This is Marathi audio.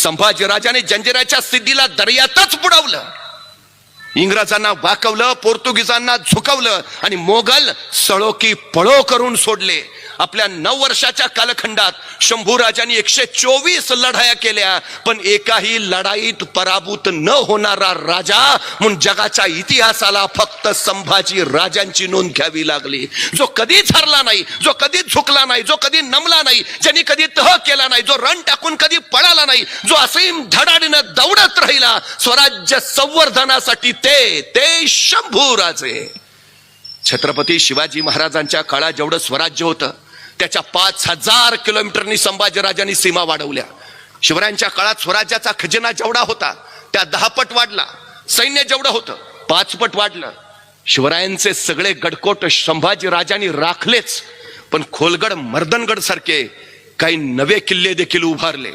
संभाजीराजाने जंजिऱ्याच्या सिद्धीला दर्यातच बुडवलं, इंग्रजांना वाकवलं, पोर्तुगीजांना झुकवलं आणि मोगल सळो की पळो करून सोडले. आपल्या 9 वर्षाच्या कालखंडात शंभूराजांनी 124 लढाया केल्या, पण एकाही लढाईत पराभूत न होणारा राजा म्हणून जगाच्या इतिहासाला फक्त संभाजी राजांची नोंद घ्यावी लागली. जो कधीच हरला नाही, जो कधीच झुकला नाही, जो कधी नमला नाही, ज्यांनी कधी तह केला नाही, जो रण टाकून कधी पळाला नाही, जो असीम धडाडीनं दौडत राहिला स्वराज्य संवर्धनासाठी, ते शंभूराजे. छत्रपती शिवाजी महाराजांच्या काळात जेवढं स्वराज्य होतं त्याच्या 5000 किलोमीटरनी संभाजीराजांनी सीमा वाढवल्या. शिवरायांच्या काळात स्वराज्याचा खजिना जेवढा होता त्या 10 पट वाढला, सैन्य जेवढं होतं 5 पट वाढलं. शिवरायांचे सगळे गडकोट संभाजीराजांनी राखलेच, पण खोलगड, मर्दनगड सारखे काही नवे किल्ले देखील उभारले.